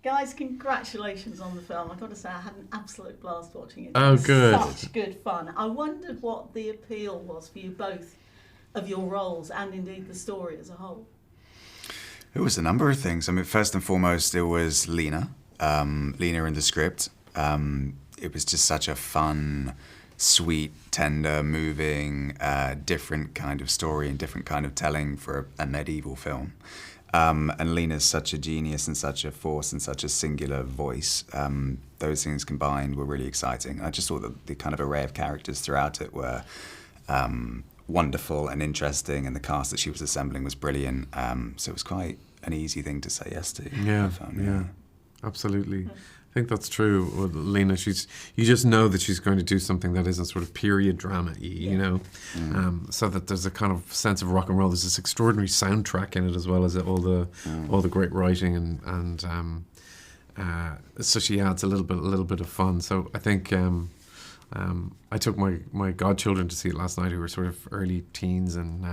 Guys, congratulations on the film. I've got to say, I had an absolute blast watching it. Oh, It was good. Such good fun. I wondered what the appeal was for you both of your roles and indeed the story as a whole. It was a number of things. I mean, first and foremost, it was Lena. Lena in the script. It was just such a fun, sweet, tender, moving, different kind of story and different kind of telling for a medieval film. And Lena's such a genius and such a force and such a singular voice. Those things combined were really exciting. I just thought that the kind of array of characters throughout it were wonderful and interesting, and the cast that she was assembling was brilliant. So it was quite an easy thing to say yes to. Yeah, absolutely. I think that's true with Lena. You just know that she's going to do something that isn't sort of period drama-y, you know? So that there's a kind of sense of rock and roll. There's this extraordinary soundtrack in it, as well as all the great writing, and so she adds a little bit of fun. So I think I took my godchildren to see it last night, who were sort of early teens, and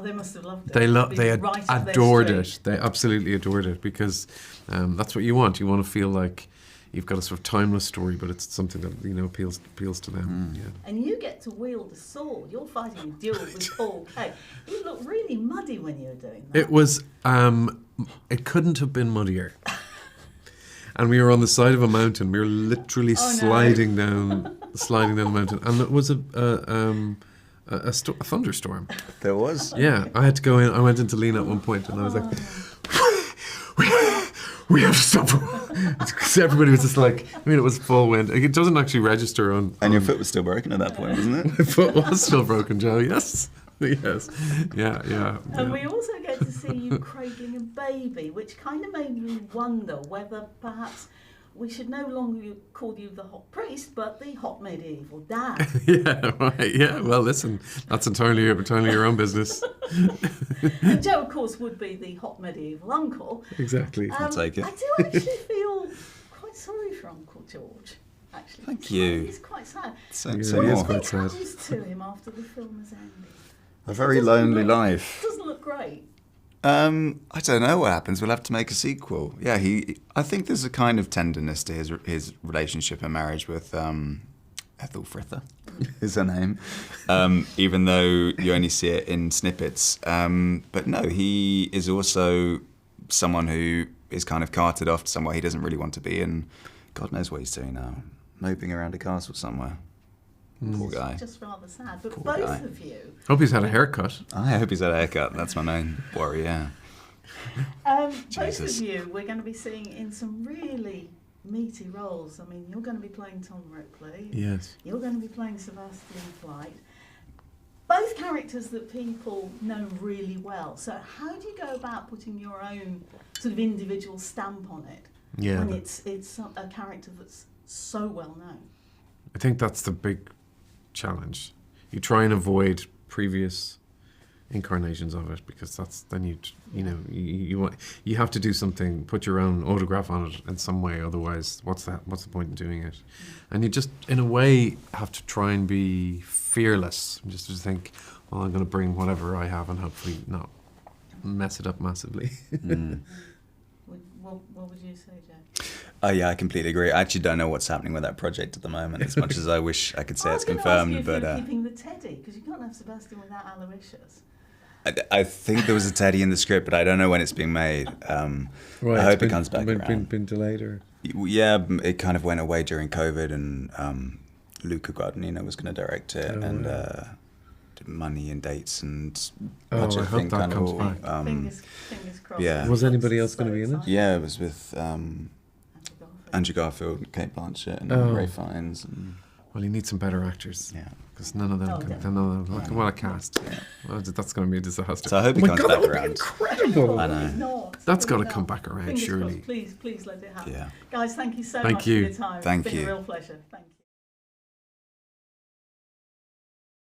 they must have loved it. They adored it. They absolutely adored it, because that's what you want. You want to feel like you've got a sort of timeless story, but it's something that, you know, appeals to them. Yeah. And you get to wield a sword. You're fighting a duel with Paul Kay. You look really muddy when you were doing that. It was. It couldn't have been muddier. And we were on the side of a mountain. We were literally sliding down the mountain, and it was a thunderstorm. There was? Yeah, I had to go in. I went into Lena at one point, and I was like, we have to stop. Because everybody was just like, I mean, it was full wind. It doesn't actually register on... And your foot was still broken at that point, wasn't it? My foot was still broken, Joe, yes. Yes. Yeah. And we also get to see you cradling a baby, which kind of made me wonder whether perhaps we should no longer call you the hot priest, but the hot medieval dad. Yeah, right. Yeah, well, listen, that's entirely your own business. And Joe, of course, would be the hot medieval uncle. Exactly. I'll take it. I do actually feel quite sorry for Uncle George, actually. Thank you. He's quite sad. So he is more. quite sad. What happens to him after the film has ended? A very lonely life. Doesn't look great. I don't know what happens. We'll have to make a sequel. Yeah, I think there's a kind of tenderness to his relationship and marriage with Freda is her name. Even though you only see it in snippets. But no, he is also someone who is kind of carted off to somewhere he doesn't really want to be, and God knows what he's doing now, moping around a castle somewhere. Poor guy. Just rather sad. But Poor both guy. of you. Hope he's had a haircut. I hope he's had a haircut. That's my main worry, yeah. Both Jesus. of you, we're going to be seeing in some really meaty roles. I mean, you're going to be playing Tom Ripley. Yes. You're going to be playing Sebastian Flight. Both characters that people know really well. So how do you go about putting your own sort of individual stamp on it when it's a character that's so well known? I think that's the big challenge. You try and avoid previous incarnations of it, because that's then you have to do something, put your own autograph on it in some way, otherwise what's the point in doing it? And you just in a way have to try and be fearless, just to think, well, I'm going to bring whatever I have and hopefully not mess it up massively. What would you say, Joe? Yeah, I completely agree. I actually don't know what's happening with that project at the moment, as much as I wish I could say it's confirmed. I was going to ask you if but you're keeping the teddy, because you can't have Sebastian without Aloysius. I think there was a teddy in the script, but I don't know when it's being made. Right, I hope it comes back around. Been delayed, or Yeah, it kind of went away during COVID, and Luca Guadagnino was going to direct it, and money and dates and budget I hope that comes back. Fingers crossed. Yeah. Was anybody else going to be in it? Yeah, it was with Andrew Garfield, Kate Blanchett, and Ray Fiennes. And well, you need some better actors. Yeah. Because none of them what a cast. Yeah. Well, that's going to be a disaster. So I hope he comes back that would around. be incredible. I know. That's got to come back around, Fingers surely. crossed. Please let it happen. Yeah. Guys, thank you so Thank much you. for your time. Thank It's been you. a real pleasure. Thank you.